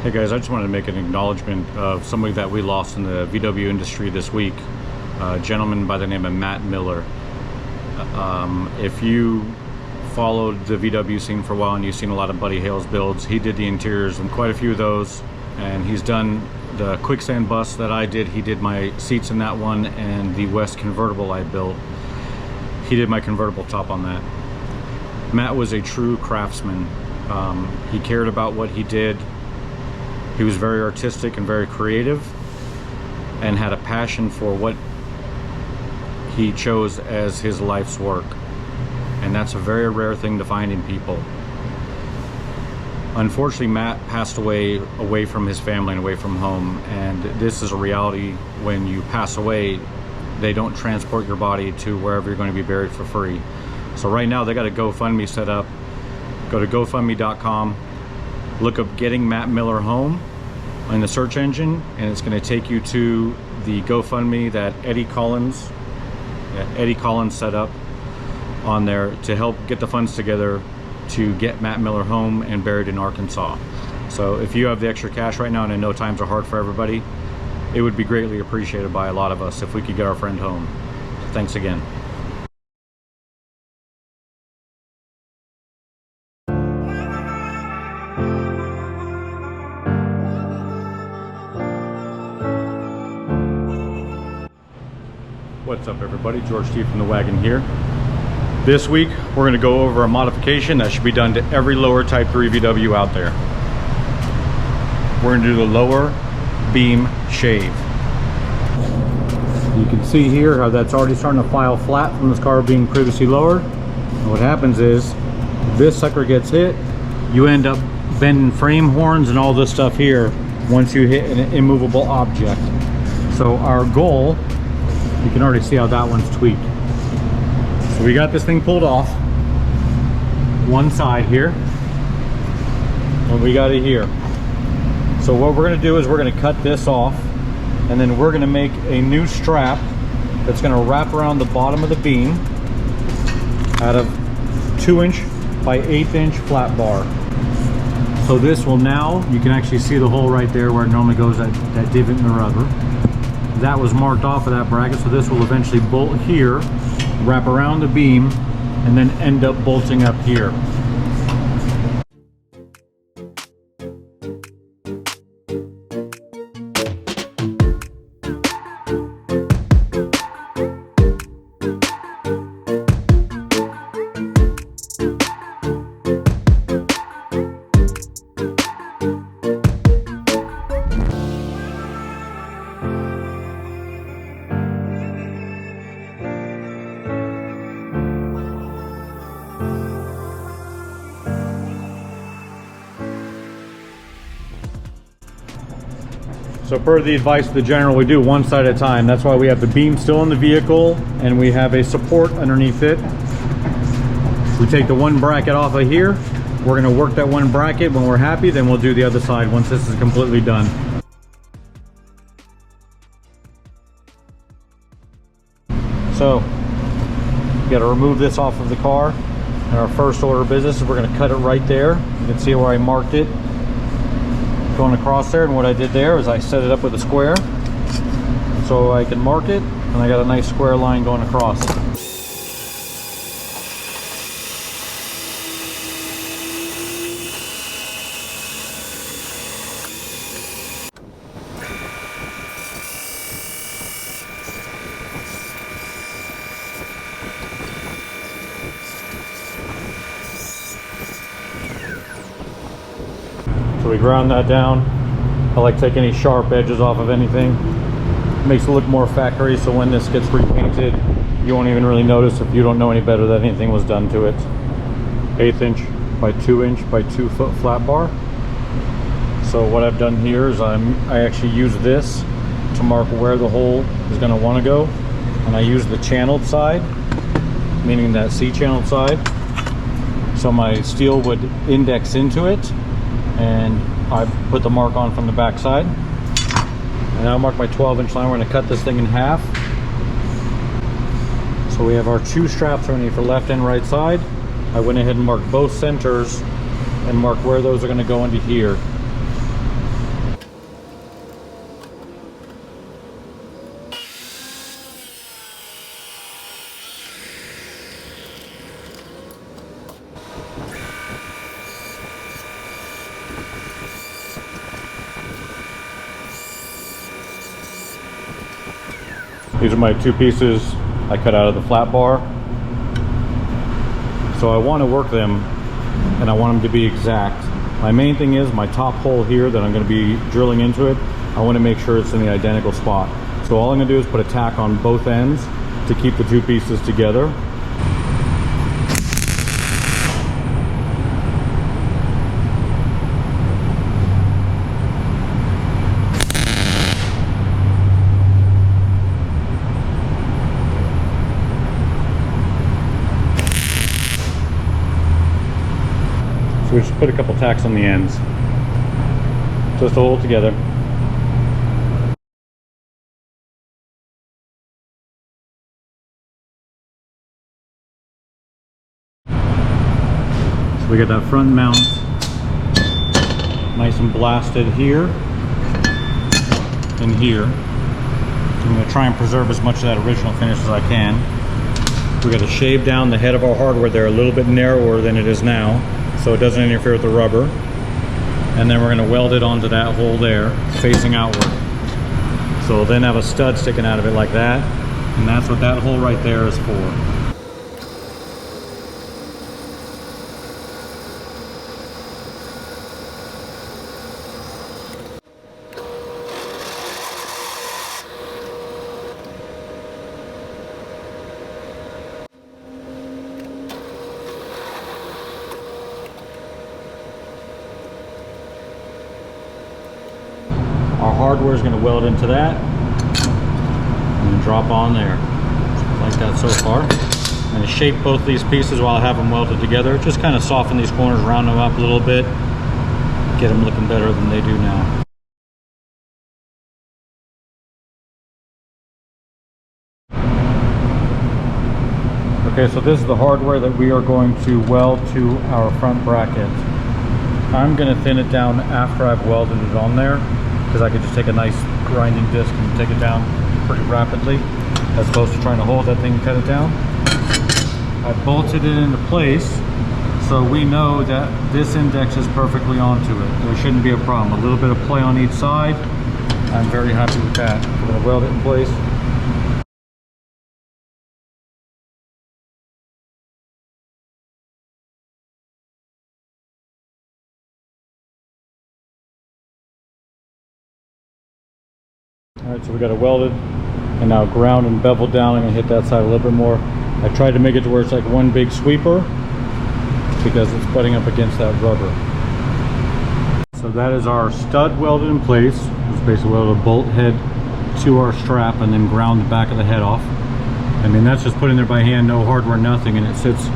Hey guys, I just wanted to make an acknowledgement of somebody that we lost in the VW industry this week. A gentleman by the name of Matt Miller. If you followed the VW scene for a while and you've seen a lot of Buddy Hale's builds, he did the interiors and quite a few of those, and he's done the quicksand bus that I did. He did my seats in that one, and the West convertible I built, he did my convertible top on that. Matt was a true craftsman. He cared about what he did. He was very artistic and very creative, and had a passion for what he chose as his life's work. And that's a very rare thing to find in people. Unfortunately, Matt passed away from his family and away from home, and this is a reality. When you pass away, they don't transport your body to wherever you're going to be buried for free. So right now they got a GoFundMe set up. Go to GoFundMe.com, look up Getting Matt Miller Home in the search engine, and it's going to take you to the GoFundMe that Eddie Collins set up on there to help get the funds together to get Matt Miller home and buried in Arkansas. So if you have the extra cash right now, and I know times are hard for everybody, it would be greatly appreciated by a lot of us if we could get our friend home. Thanks again. What's up everybody, George T from the Wagon here. This week we're going to go over a modification that should be done to every lower Type 3 VW out there. We're going to do the lower beam shave. You can see here how that's already starting to file flat from this car being previously lowered. And what happens is this sucker gets hit, you end up bending frame horns and all this stuff here once you hit an immovable object. So our goal, you can already see how that one's tweaked. So we got this thing pulled off one side here, and we got it here. So what we're going to do is we're going to cut this off, and then we're going to make a new strap that's going to wrap around the bottom of the beam out of 2" by 8" flat bar. So this will now, you can actually see the hole right there where it normally goes, that divot in the rubber. That was marked off of that bracket, so this will eventually bolt here, wrap around the beam, and then end up bolting up here. So per the advice of the general, we do one side at a time. That's why we have the beam still in the vehicle and we have a support underneath it. We take the one bracket off of here. We're gonna work that one bracket. When we're happy, then we'll do the other side once this is completely done. So, you gotta remove this off of the car. And our first order of business is we're gonna cut it right there. You can see where I marked it going across there, and what I did there is I set it up with a square so I can mark it, and I got a nice square line going across. So we ground that down. I like to take any sharp edges off of anything. It makes it look more factory, so when this gets repainted, you won't even really notice if you don't know any better that anything was done to it. 1/8" by 2" by 2 foot flat bar. So what I've done here is I actually use this to mark where the hole is going to want to go, and I use the channeled side, meaning that C-channeled side, so my steel would index into it, and I put the mark on from the back side. And now I mark my 12" line. We're going to cut this thing in half. So we have our two straps underneath for left and right side. I went ahead and marked both centers and marked where those are going to go into here. These are my two pieces I cut out of the flat bar. So I want to work them, and I want them to be exact. My main thing is my top hole here that I'm going to be drilling into it, I want to make sure it's in the identical spot. So all I'm going to do is put a tack on both ends to keep the two pieces together. So we just put a couple tacks on the ends, just to hold it together. So we got that front mount nice and blasted here and here. I'm going to try and preserve as much of that original finish as I can. We got to shave down the head of our hardware there a little bit narrower than it is now, so it doesn't interfere with the rubber. And then we're going to weld it onto that hole there, facing outward. So we'll then have a stud sticking out of it like that, and that's what that hole right there is for. Our hardware is going to weld into that and then drop on there, like that so far. I'm going to shape both these pieces while I have them welded together. Just kind of soften these corners, round them up a little bit, get them looking better than they do now. Okay, so this is the hardware that we are going to weld to our front bracket. I'm going to thin it down after I've welded it on there, because I could just take a nice grinding disc and take it down pretty rapidly, as opposed to trying to hold that thing and cut it down. I bolted it into place, so we know that this index is perfectly onto it. There shouldn't be a problem. A little bit of play on each side. I'm very happy with that. I'm going to weld it in place. Alright, so we got it welded and now ground and beveled down. I'm going to hit that side a little bit more. I tried to make it to where it's like one big sweeper because it's butting up against that rubber. So that is our stud welded in place. It's basically welded a bolt head to our strap and then ground the back of the head off. I mean, that's just put in there by hand, no hardware, nothing, and it sits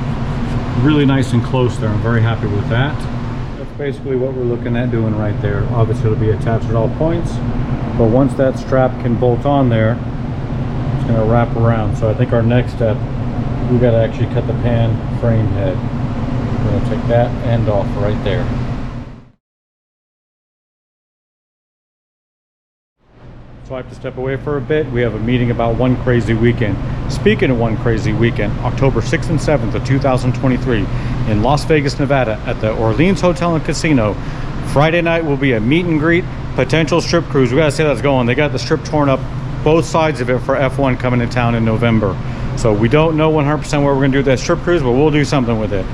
really nice and close there. I'm very happy with that. That's basically what we're looking at doing right there. Obviously it'll be attached at all points, but once that strap can bolt on there, it's going to wrap around. So I think our next step, we got to actually cut the pan frame head. We're going to take that end off right there. So I have to step away for a bit. We have a meeting about One Crazy Weekend. Speaking of One Crazy Weekend, October 6th and 7th of 2023 in Las Vegas, Nevada at the Orleans Hotel and Casino. Friday night will be a meet and greet, potential strip cruise. We gotta see how that's going. They got the strip torn up, both sides of it, for F1 coming to town in November. So we don't know 100% where we're gonna do that strip cruise, but we'll do something with it.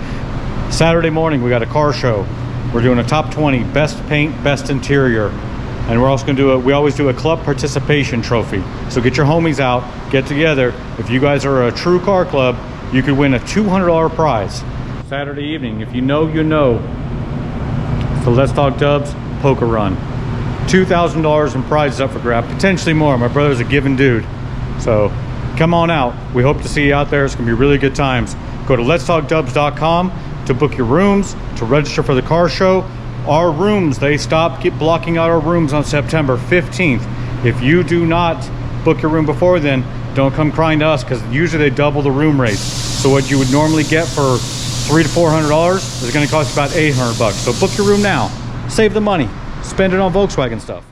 Saturday morning, we got a car show. We're doing a top 20, best paint, best interior. And we're also gonna do we always do a club participation trophy. So get your homies out, get together. If you guys are a true car club, you could win a $200 prize. Saturday evening, if you know, you know. So Let's Talk Dubs poker run. $2,000 in prizes up for grab, potentially more. My brother's a giving dude. So come on out. We hope to see you out there. It's gonna be really good times. Go to letstalkdubs.com to book your rooms, to register for the car show. Our rooms, they keep blocking out our rooms on September 15th. If you do not book your room before then, don't come crying to us, because usually they double the room rates. So what you would normally get for $300 to $400 is going to cost you about $800. So book your room now. Save the money. Spend it on Volkswagen stuff.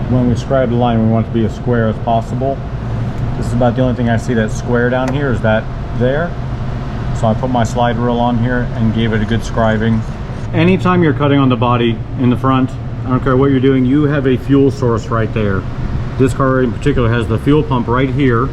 When we scribe the line, we want it to be as square as possible. This is about the only thing I see that's square down here, is that there. So I put my slide rule on here and gave it a good scribing. Anytime you're cutting on the body in the front, I don't care what you're doing, you have a fuel source right there. This car in particular has the fuel pump right here.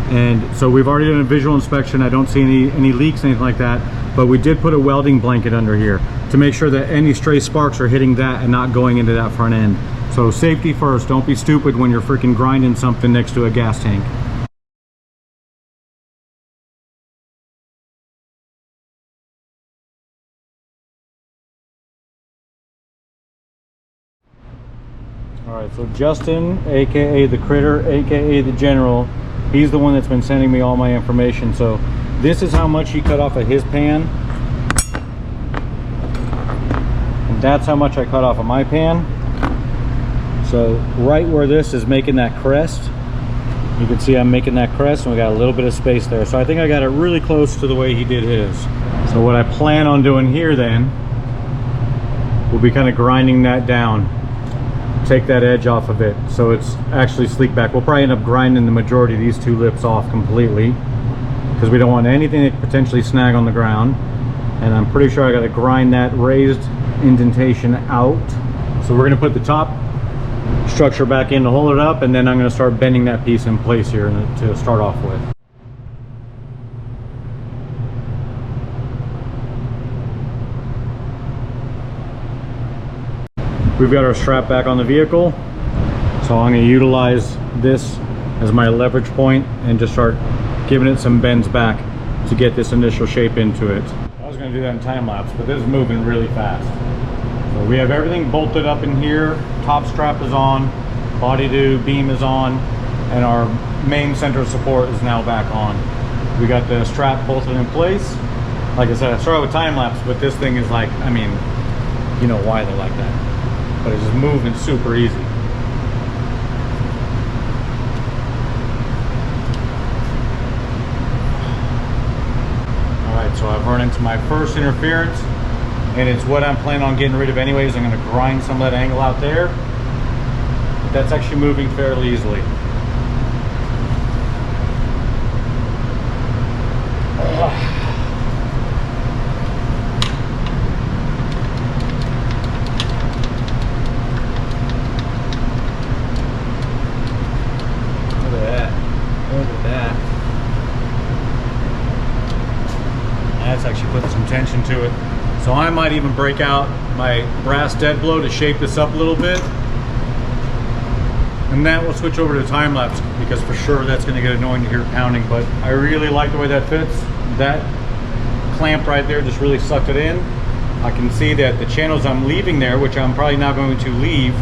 And so we've already done a visual inspection. I don't see any leaks, anything like that. But we did put a welding blanket under here to make sure that any stray sparks are hitting that and not going into that front end. So safety first. Don't be stupid when you're freaking grinding something next to a gas tank. All right, so Justin, aka the Critter, aka the General, he's the one that's been sending me all my information. So this is how much he cut off of his pan, and that's how much I cut off of my pan. So right where this is making that crest, you can see I'm making that crest, and we got a little bit of space there. So I think I got it really close to the way he did his. So what I plan on doing here then will be kind of grinding that down, take that edge off of it so it's actually sleek back. We'll probably end up grinding the majority of these two lips off completely because we don't want anything that could potentially snag on the ground. And I'm pretty sure I got to grind that raised indentation out. So we're going to put the top structure back in to hold it up, and then I'm going to start bending that piece in place here to start off with. We've got our strap back on the vehicle, so I'm going to utilize this as my leverage point and just start giving it some bends back to get this initial shape into it. I was going to do that in time lapse, but this is moving really fast. So we have everything bolted up in here, top strap is on, body to beam is on, and our main center of support is now back on. We got the strap bolted in place. Like I said, I started with time lapse, but this thing is like, I mean, you know why they're like that. But it's just moving super easy. All right, so I've run into my first interference, and it's what I'm planning on getting rid of anyways. I'm gonna grind some of that angle out there. But that's actually moving fairly easily. That's actually putting some tension to it. So I might even break out my brass dead blow to shape this up a little bit. And that will switch over to time lapse, because for sure that's going to get annoying to hear pounding. But I really like the way that fits. That clamp right there just really sucked it in. I can see that the channels I'm leaving there, which I'm probably not going to leave,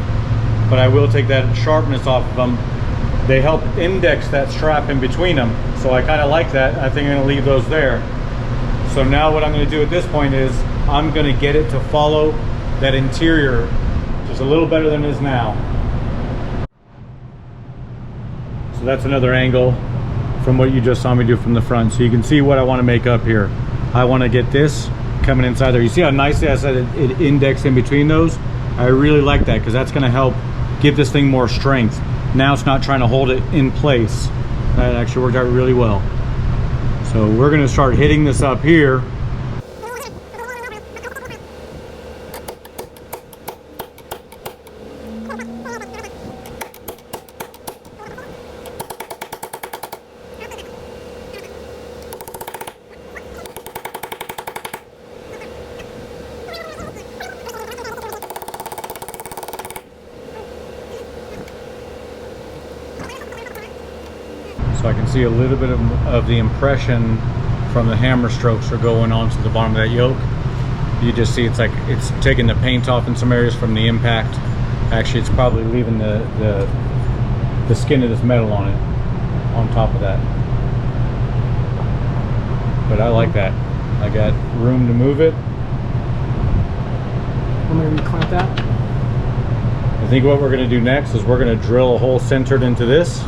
but I will take that sharpness off of them. They help index that strap in between them. So I kind of like that. I think I'm going to leave those there. So now what I'm going to do at this point is I'm going to get it to follow that interior just a little better than it is now. So that's another angle from what you just saw me do from the front. So you can see what I want to make up here. I want to get this coming inside there. You see how nicely I said it indexed in between those? I really like that, because that's going to help give this thing more strength. Now it's not trying to hold it in place. That actually worked out really well. So we're going to start hitting this up here. So I can see a little bit of the impression from the hammer strokes are going on to the bottom of that yoke. You just see it's like it's taking the paint off in some areas from the impact. Actually, it's probably leaving the skin of this metal on it, on top of that. But I like that. I got room to move it. I'm going to reclamp that. I think what we're going to do next is we're going to drill a hole centered into this.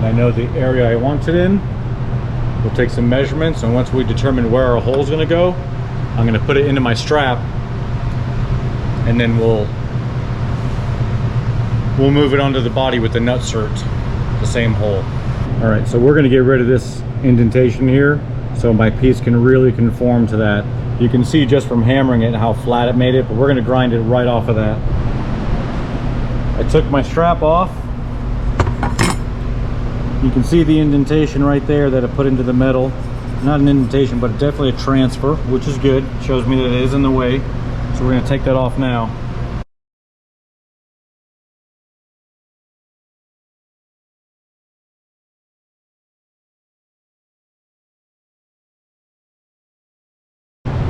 I know the area I want it in. We'll take some measurements, and once we determine where our hole is going to go, I'm going to put it into my strap, and then we'll move it onto the body with the nutsert, the same hole. All right, so we're going to get rid of this indentation here so my piece can really conform to that You can see just from hammering it how flat it made it, but we're going to grind it right off of that. I took my strap off. You can see the indentation right there that I put into the metal. Not an indentation, but definitely a transfer, which is good. Shows me that it is in the way. So we're going to take that off now.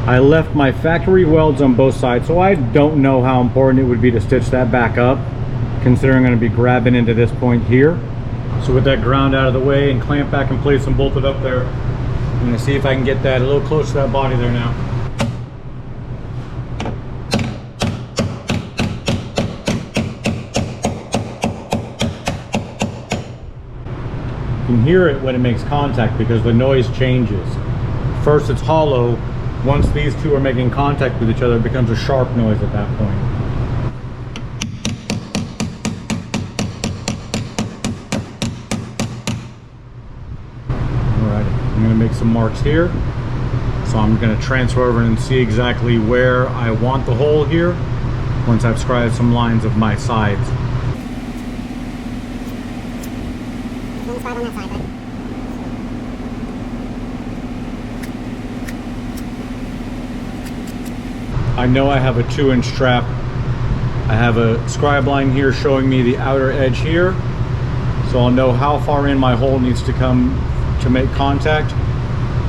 I left my factory welds on both sides, so I don't know how important it would be to stitch that back up, considering I'm going to be grabbing into this point here. So with that ground out of the way and clamped back in place and bolted up there, I'm going to see if I can get that a little close to that body there now. You can hear it when it makes contact because the noise changes. First it's hollow. Once these two are making contact with each other, it becomes a sharp noise at that point. Alright, I'm going to make some marks here. So I'm going to transfer over and see exactly where I want the hole here once I've scribed some lines of my sides. Scribe on that side, right? I know I have a 2-inch strap. I have a scribe line here showing me the outer edge here, so I'll know how far in my hole needs to come to make contact,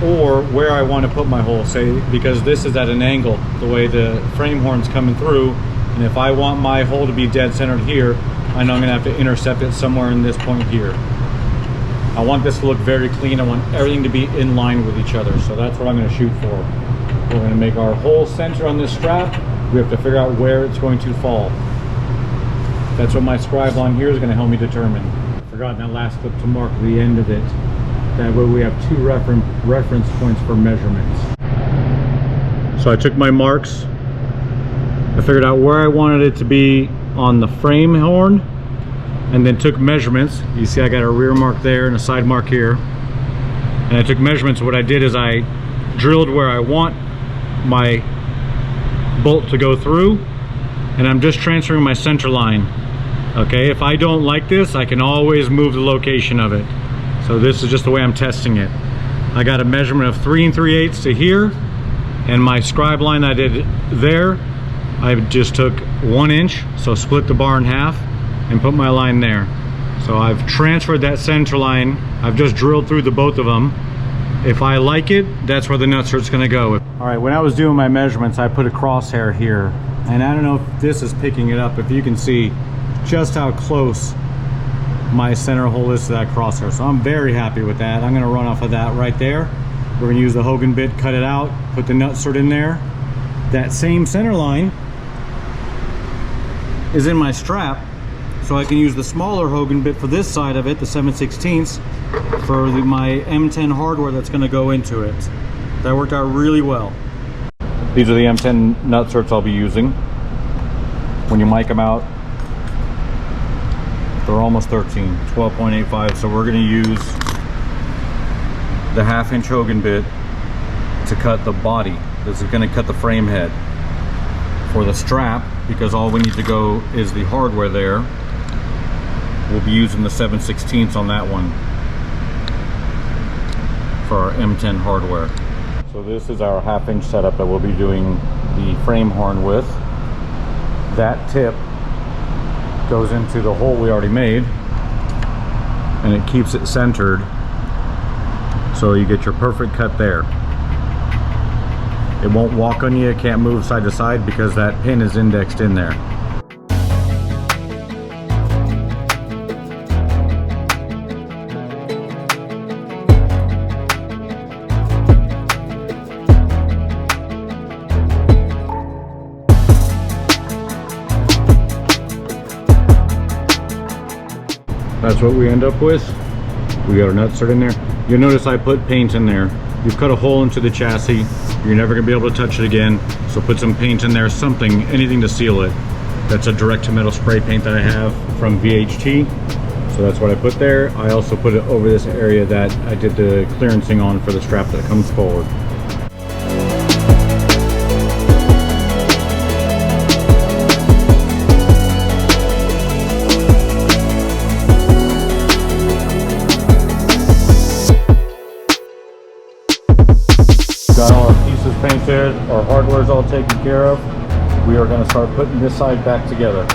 or where I want to put my hole, say, because this is at an angle the way the frame horn's coming through, and if I want my hole to be dead centered here, I know I'm going to have to intercept it somewhere in this point here. I want this to look very clean. I want everything to be in line with each other, so that's what I'm going to shoot for. We're going to make our hole center on this strap. We have to figure out where it's going to fall. That's what my scribe line here is going to help me determine. I forgot in that last clip to mark the end of it. That way we have 2 reference points for measurements. So I took my marks. I figured out where I wanted it to be on the frame horn, and then took measurements. You see I got a rear mark there and a side mark here. And I took measurements. What I did is I drilled where I want my bolt to go through, and I'm just transferring my center line. Okay, if I don't like this, I can always move the location of it. So this is just the way I'm testing it. I got a measurement of 3 3/8 to here, and my scribe line I did there, I just took 1 inch, so split the bar in half and put my line there. So I've transferred that center line. I've just drilled through the both of them. If I like it, that's where the nutsert's gonna go. All right, when I was doing my measurements, I put a crosshair here, and I don't know if this is picking it up, if you can see just how close my center hole is to that crosshair. So I'm very happy with that. I'm gonna run off of that right there. We're gonna use the Hogan bit, cut it out, put the nutsert in there. That same center line is in my strap, so I can use the smaller Hogan bit for this side of it, the 7/16, for my M10 hardware that's going to go into it. That worked out really well. These are the M10 nutserts I'll be using. When you mic them out, they're almost 13, 12.85, so we're going to use the 1/2 inch Hogan bit to cut the body. This is going to cut the frame head. For the strap, because all we need to go is the hardware there, we'll be using the 7/16 on that one for our M10 hardware. So this is our 1/2 inch setup that we'll be doing the frame horn with. That tip goes into the hole we already made, and it keeps it centered, so you get your perfect cut there. It won't walk on you, it can't move side to side because that pin is indexed in there. That's what we end up with. We got our nutsert in there. You'll notice I put paint in there. You've cut a hole into the chassis. You're never gonna be able to touch it again. So put some paint in there, something, anything to seal it. That's a direct to metal spray paint that I have from VHT. So that's what I put there. I also put it over this area that I did the clearancing on for the strap that comes forward. painted, our hardware's all taken care of. We are going to start putting this side back together.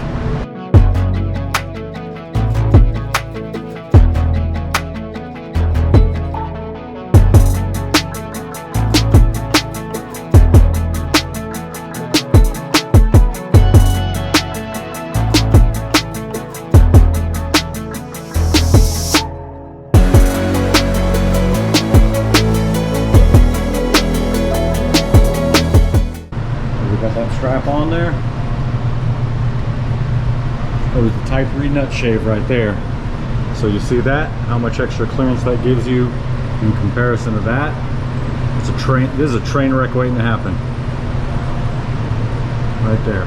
Got that strap on there. There's the Type 3 nut shave right there. So you see that? How much extra clearance that gives you in comparison to that. It's a train. This is a train wreck waiting to happen. Right there.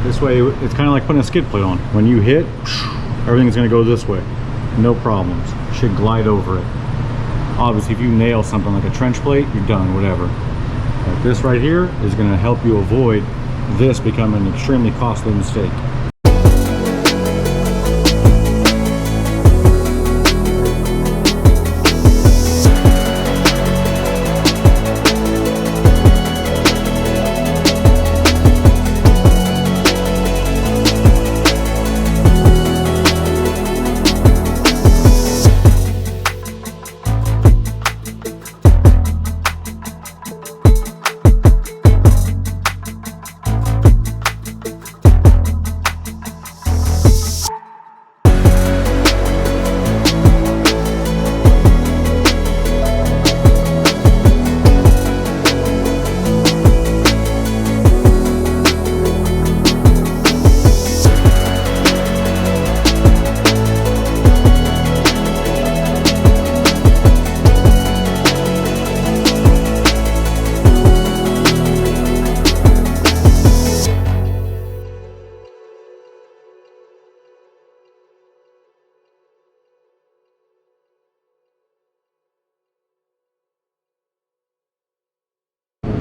This way, it's kind of like putting a skid plate on. When you hit, everything's going to go this way. No problems. Should glide over it. Obviously, if you nail something like a trench plate, you're done. Whatever. But this right here is going to help you avoid this becoming an extremely costly mistake.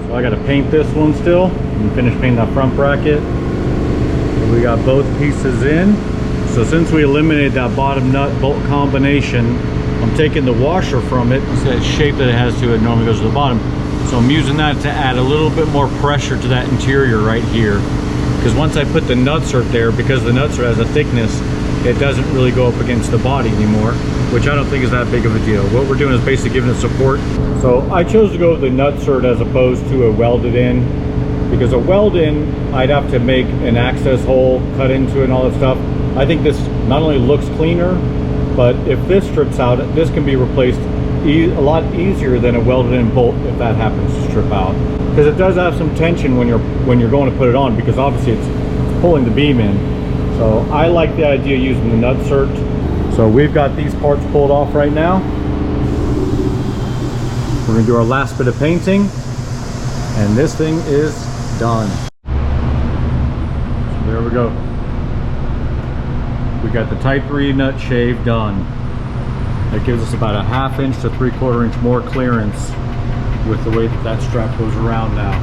So I got to paint this one still and finish painting that front bracket. We got both pieces in. So since we eliminated that bottom nut bolt combination, I'm taking the washer from it. It's that shape that it has to it normally goes to the bottom. So I'm using that to add a little bit more pressure to that interior right here. Because once I put the nutsert there, because the nutsert has a thickness, it doesn't really go up against the body anymore, which I don't think is that big of a deal. What we're doing is basically giving it support. So I chose to go with the nutsert as opposed to a welded in, because a weld in, I'd have to make an access hole, cut into it and all that stuff. I think this not only looks cleaner, but if this strips out, this can be replaced a lot easier than a welded in bolt if that happens to strip out. Because it does have some tension when you're going to put it on, because obviously it's pulling the beam in. So I like the idea of using the nutsert. So we've got these parts pulled off right now. We're going to do our last bit of painting, and this thing is done. So there we go. We got the Type 3 nut shave done. That gives us about a 1/2 inch to 3/4 inch more clearance with the way that strap goes around now.